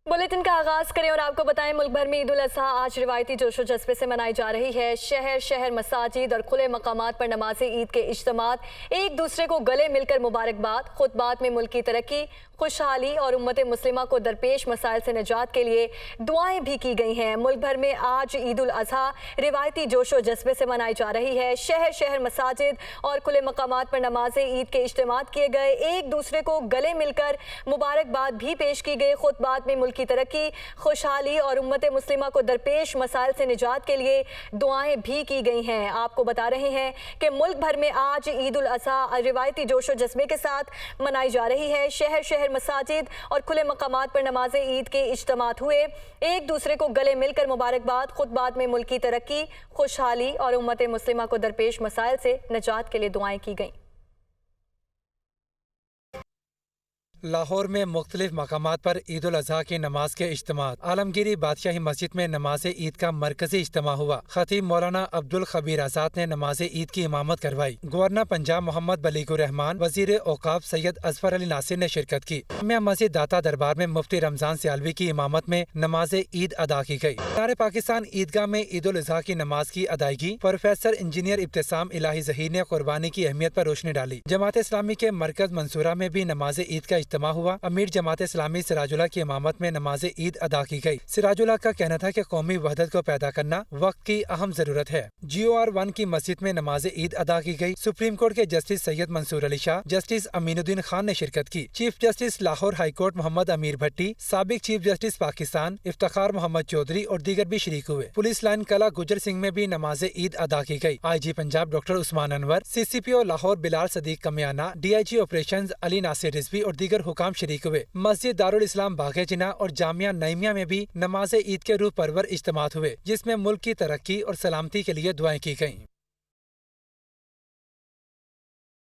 Bulletin का आगाज करें और आपको बताएं, मुल्क भर में ईद उल अजहा आज रिवायती जोशो जज्बे से मनाई जा रही है। शहर शहर मसाजिद और खुले मकामात पर नमाज ईद के इज्तिमात, एक दूसरे को गले मिलकर मुबारकबाद, खुतबात में मुल्क की तरक्की, खुशहाली और उम्मत मुस्लिमा को दरपेश मसाइल से निजात के लिए दुआएं भी की गई हैं। मुल्क भर में आज ईद उल अजहा रिवायती जोशो जज्बे से मनाई जा रही है। शहर शहर मसाजिद और खुले मकामात पर नमाज ईद के इज्तिमात किए गए, एक दूसरे को गले मिलकर मुबारकबाद भी पेश की गई। खुतबात में मुल्क की तरक्की, खुशहाली और उम्मत मुस्लिमा को दरपेश मसाइल से निजात के लिए दुआएं भी की गई हैं। आपको बता रहे हैं कि मुल्क भर में आज ईद उल अजहा रिवायती जोशो जज्बे के साथ मनाई जा रही है। शहर शहर मसाजिद और खुले मकामात पर नमाज ईद के इज्तिमात हुए, एक दूसरे को गले मिलकर मुबारकबाद, खुतबात में मुल्क की तरक्की, खुशहाली और उम्मत मुस्लिमा को दरपेश मसाइल से निजात के लिए दुआएं की गईं। लाहौर में मुख्तलिफ मकामात पर ईद उल अजहा की नमाज के इज्तिमात। आलमगीरी बादशाही मस्जिद में नमाज ईद का मरकजी इज्तिमा हुआ। खतीब मौलाना अब्दुल खबीर आजाद ने नमाज ईद की इमामत करवाई। गवर्नर पंजाब मोहम्मद बलीगुर रहमान, वजीर औकाफ सैयद अजफर अली नासिर ने शिरकत की। जामिया मस्जिद दाता दरबार में मुफ्ती रमजान सियालवी की इमामत में नमाज ईद अदा की गई। मीनार पाकिस्तान ईदगाह में ईद उल अजहा की नमाज की अदायगी प्रोफेसर इंजीनियर इब्तिसाम इलाही जहीर ने कुर्बानी की अहमियत पर रोशनी डाली। जमात इस्लामी के मरकज मंसूरा में भी नमाज ईद का इज्तिमा हुआ। अमीर जमात इस्लामी सिराजुल्लाह की इमामत में नमाज ईद अदा की गई। सिराजुल्लाह का कहना था कि कौमी वहदत को पैदा करना वक्त की अहम जरूरत है। GOR1 की मस्जिद में नमाज ईद अदा की गई। सुप्रीम कोर्ट के जस्टिस सैयद मंसूर अली शाह, जस्टिस अमीनुद्दीन खान ने शिरकत की। Chief justice Lahore high court Mohammad Amir Bhatti, साबिक चीफ जस्टिस पाकिस्तान इफ्तिखार मोहम्मद चौधरी और दीगर भी शरीक हुए। पुलिस लाइन कला गुजर सिंह में भी नमाज ईद अदा की गई। IG Punjab doctor Usman Anwar, CCPO Lahore Bilal Sadiq Kamiana, DIG operation Ali Nasir Rizvi और दीगर हुकाम शरीक हुए। मस्जिद दारुल इस्लाम बागे जिना और जामिया नईमिया में भी नमाज ईद के रूह परवर इज्तिमात हुए, जिसमें मुल्क की तरक्की और सलामती के लिए दुआएं की गईं।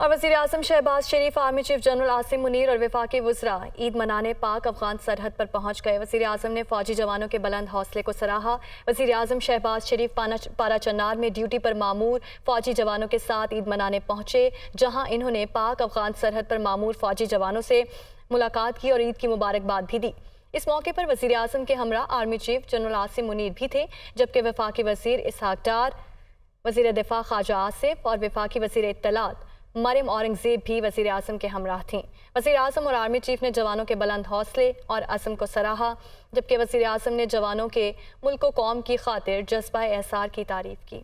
और वज़ीर आज़म Shehbaz Sharif, army chief general Asim Munir और वफाकी वज़रा ईद मनाने पाक अफगान सरहद पर पहुंच गए। वज़ीर आज़म ने फौजी जवानों के बुलंद हौसले को सराहा। वज़ीर आज़म शहबाज शरीफ पारा चन्नार में ड्यूटी पर मामूर फौजी जवानों के साथ ईद मनाने पहुंचे, जहां इन्होंने पाक अफगान सरहद पर मामूर फौजी जवानों से मुलाकात की और ईद की मुबारकबाद भी दी। इस मौके पर वज़ीर आज़म के हमरा army chief general Asim Munir भी थे, जबकि वफाकी वज़ीर इसहाक डार, वज़ीर दिफा ख्वाजा आसिफ और वफाकी वज़ीर इत्तलात मरियम औरंगजेब भी वज़ीर आज़म के हमराह थीं। वज़ीर आज़म और आर्मी चीफ ने जवानों के बुलंद हौसले और अज़्म को सराहा, जबकि वज़ीर आज़म ने जवानों के मुल्क व कौम की खातिर जज्बा एहसार की तारीफ की।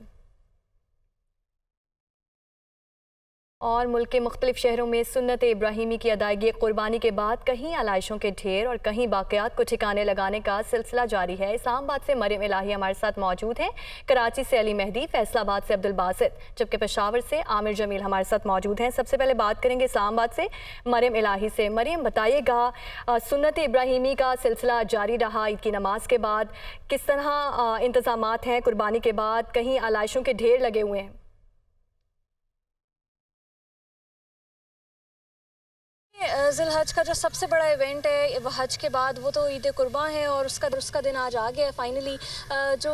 और मुल्क के मुख्तलिफ शहरों में सुन्नत इब्राहिमी की अदायगी कुर्बानी के बाद कहीं आलाइशों के ढेर और कहीं बाक़ियात को ठिकाने लगाने का सिलसिला जारी है। इस्लामाबाद से मरियम इलाही हमारे साथ मौजूद हैं, कराची से अली मेहदी, फैसलाबाद से अब्दुल बासित, जबकि पेशावर से आमिर जमील हमारे साथ मौजूद हैं। सबसे पहले बात करेंगे इस्लामाबाद से मरियम इलाही से। मरियम, बताइएगा, सुन्नत इब्राहिमी का सिलसिला जारी रहा ईद की नमाज के बाद, किस तरह इंतज़ामात हैं कुर्बानी के बाद, कहीं आलाइशों के ढेर लगे हुए हैं? ज़िलहज का जो सबसे बड़ा इवेंट है वो हज के बाद वो तो ईद कुर्बान है और उसका दिन आज आ गया है। फाइनली जो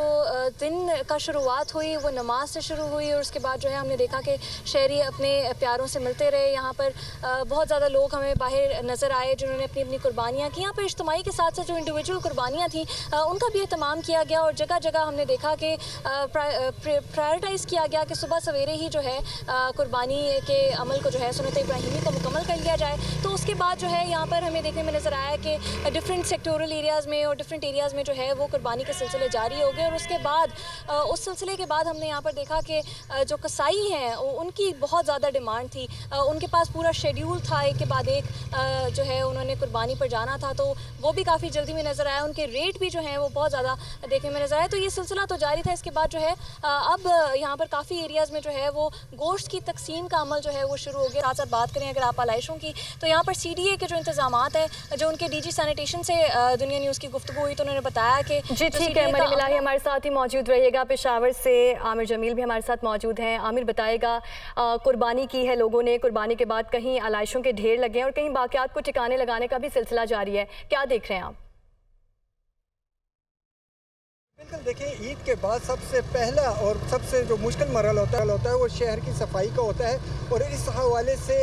दिन का शुरुआत हुई वो नमाज से शुरू हुई और उसके बाद जो है हमने देखा कि शहरी अपने प्यारों से मिलते रहे। यहाँ पर बहुत ज़्यादा लोग हमें बाहर नज़र आए जिन्होंने अपनी अपनी कुर्बानियाँ की। यहाँ पर इज्तिमाई के साथ साथ जो इंडिविजुअल कुर्बानियाँ थी उनका भी एहतमाम किया गया और जगह जगह हमने देखा कि प्रायोरिटाइज़ किया गया कि सुबह सवेरे ही जो है कुर्बानी के अमल को जो है सुन्नत इब्राहिमी को मुकम्मल कर लिया जाए। तो उसके बाद जो है यहाँ पर हमें देखने में नज़र आया कि डिफरेंट सेक्टोरल एरियाज़ में और डिफरेंट एरियाज़ में जो है वो कुर्बानी के सिलसिले जारी हो गए और उसके बाद उस सिलसिले के बाद हमने यहाँ पर देखा कि जो कसाई हैं उनकी बहुत ज़्यादा डिमांड थी। उनके पास पूरा शेड्यूल था, एक के बाद एक जो है उन्होंने कुर्बानी पर जाना था, तो वो भी काफ़ी जल्दी में नज़र आया। उनके रेट भी जो हैं वो बहुत ज़्यादा देखने में नज़र आया। तो ये सिलसिला तो जारी था। इसके बाद जो है अब यहाँ पर काफ़ी एरियाज़ में जो है वो गोश्त की तकसीम का अमल जो है वो शुरू हो गया। साथ साथ बात करें अगर आप आलाइशों की, तो यहाँ पर CDA के जो इंतजामात है, जो उनके DG सैनिटेशन से दुनिया न्यूज़ की गुफ्तगू हुई तो उन्होंने बताया कि जी ठीक है, मरियम इलाही हमारे साथ ही मौजूद रहिएगा। पेशावर से आमिर जमील भी हमारे साथ मौजूद हैं। आमिर, बताएगा, कुर्बानी की है लोगों ने, कुर्बानी के बाद कहीं आलाइशों के ढेर लगे हैं और कहीं बाक़ियात को ठिकाने लगाने का भी सिलसिला जारी है, क्या देख रहे हैं आप? बिल्कुल, देखिए ईद के बाद सबसे पहला और सबसे जो मुश्किल मरहला होता है वो शहर की सफाई का होता है। और इस हवाले से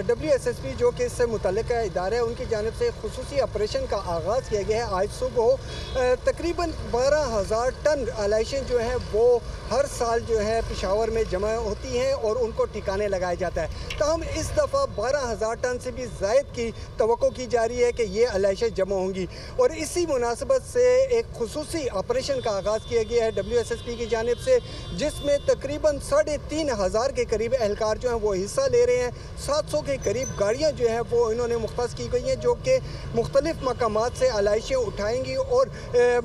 WSSP जो कि इससे मुतल्लिक़ इदारा है उनकी जानिब से खुसूसी ऑपरेशन का आगाज़ किया गया है। आज सुबह तकरीबन 12,000 टन आलाइशें जो हैं वो हर साल जो है पेशावर में जमा होती हैं और उनको ठिकाने लगाया जाता है। ताहम इस दफ़ा 12,000 टन से भी ज़ायद की तवक्को की जा रही है कि ये आलाइशें जमा होंगी और इसी मुनासबत से एक खुसूसी ऑपरेशन का आगाज़ किया गया है WSSP की जानिब से, जिसमें तकरीबन 3,500 के करीब एहलकार जो हैं वो हिस्सा ले रहे हैं। 700 के करीब गाड़ियाँ जो हैं वो इन्होंने मुख्तस की गई हैं जो कि मुख्तलिफ मकामात से आलाइशें उठाएंगी और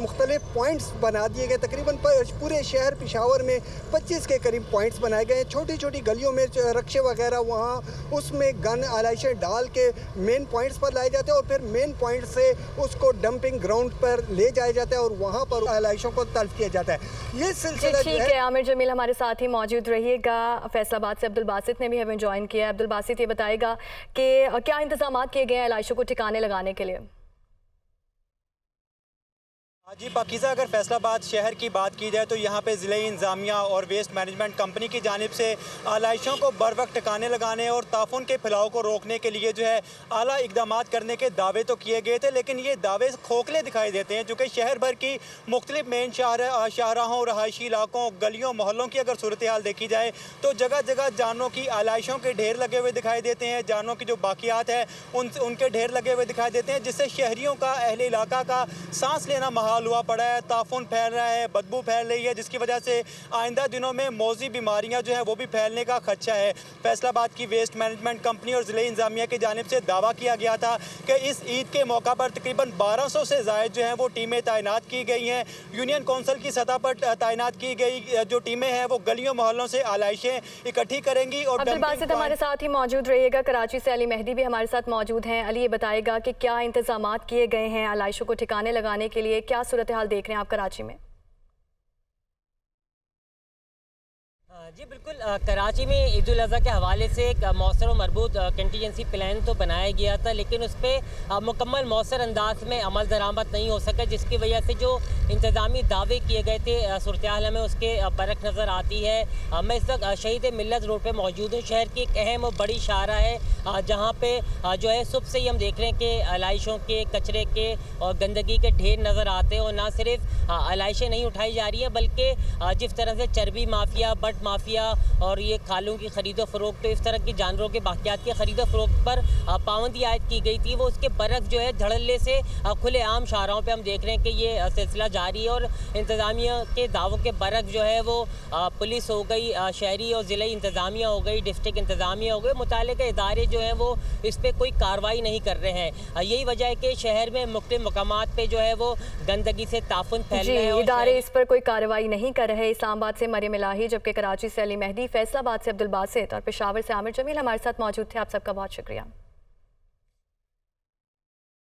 मुख्तलिफ पॉइंट्स बना दिए गए। तकरीबन पूरे शहर पेशावर में 25 के करीब पॉइंट्स बनाए गए हैं। छोटी छोटी गलियों में रक्शे वगैरह वहाँ उसमें गन आलाइशें डाल के मेन पॉइंट्स पर लाए जाते हैं और फिर मेन पॉइंट से उसको डंपिंग ग्राउंड पर ले जाया जाता है और वहाँ पर आलाइशों को तल्फ किया जाता है। ये सिलसिला ठीक है, आमिर जमील हमारे साथ ही मौजूद रहिएगा। फैसलाबाद से अब्दुल बासित ने भी हमें ज्वाइन किया है। अब्दुल बासित, ये बताएगा कि क्या इंतजाम किए गए हैं आलाइशों को ठिकाने लगाने के लिए? जी पाकीज़ा, अगर फैसलाबाद शहर की बात की जाए तो यहाँ पे ज़िले इंतज़ामिया और वेस्ट मैनेजमेंट कंपनी की जानिब से आलाइशों को बर वक्त ठिकाने लगाने और ताफुन के फैलाव को रोकने के लिए जो है आला इकदाम करने के दावे तो किए गए थे, लेकिन ये दावे खोखले दिखाई देते हैं। चूँकि शहर भर की मुख्तलिफ मेन शाहराहों, रहायशी इलाकों, गलियों, मोहल्लों की अगर सूरत हाल देखी जाए तो जगह जगह जानों की आलाइशों के ढेर लगे हुए दिखाई देते हैं। जानों की जो बाकियात है उनके ढेर लगे हुए दिखाई देते हैं, जिससे शहरियों का, अहले इलाका का सांस लेना महाल हुआ पड़ा है। ताफुन फैल रहा है, बदबू फैल रही है, जिसकी वजह से आइंदा दिनों में मौजी बीमारियां जो है वो भी फैलने का खदशा है। फैसलाबाद की वेस्ट मैनेजमेंट कंपनी और ज़िले इंतज़ामिया की जानिब से दावा किया गया था कि इस ईद के मौका पर तकरीबन 1200 से ज़ायद जो हैं वो टीमें तैनात की गई हैं। यूनियन कौंसिल की सतह पर तैनात की गई जो टीमें हैं वो गलियों मोहल्लों से आलाइशें इकट्ठी करेंगी। और अब्दुल बासित हमारे साथ ही मौजूद रहिएगा। कराची से अली मेहदी भी हमारे साथ मौजूद हैं। अली, ये बताएगा कि क्या इंतजाम किए गए हैं आलाइशों को ठिकाने लगाने के लिए? क्या सूरत हाल देख रहे हैं आप कराची में? जी बिल्कुल, कराची में ईद उल अज़हा के हवाले से एक मौसर और मरबूत कंटीजेंसी प्लान तो बनाया गया था, लेकिन उस पर मुकम्मल मौसर अंदाज में अमल दरामद नहीं हो सका, जिसकी वजह से जो इंतज़ामी दावे किए गए थे सूरत हाल हमें उसके बरक नज़र आती है। मैं इस वक्त शहीद मिल्लत रोड पर मौजूद हूँ। शहर की एक अहम और बड़ी शाहरा है जहाँ पर जो है सुबह से ही हम देख रहे हैं कि आलाइशों के, कचरे के और गंदगी के ढेर नज़र आते हैं। और ना सिर्फ आलाइशें नहीं उठाई जा रही हैं, बल्कि जिस तरह से चर्बी माफिया, बट माफिया और ये खालों की खरीदो फरोख्त, तो इस तरह की जानवरों के बाकियात की खरीदो फरोख्त पर पाबंदी आयद की गई थी। वो उसके बरक्स जो है धड़ल्ले से खुले आम शाहराहों पे हम देख रहे हैं कि ये सिलसिला जारी है। और इंतज़ामिया के दावों के बरक्स जो है वो पुलिस हो गई, शहरी और ज़िले इंतज़ामिया हो गई, डिस्ट्रिक्ट इंतज़ामिया हो गई, मुताल्लिक़ इदारे जो हैं वो इस पर कोई कार्रवाई नहीं कर रहे हैं। यही वजह है कि शहर में मुख्तलिफ मकामात पे जो है वो गंदगी से ताफुन फैल रहे हैं। इदारे इस पर कोई कार्रवाई नहीं कर रहे। इस्लामाबाद से मरियम इलाही, जबकि कराची से अली मेहदी, फैसलाबाद से अब्दुल बासित और पेशावर से आमिर जमील हमारे साथ मौजूद थे। आप सबका बहुत शुक्रिया।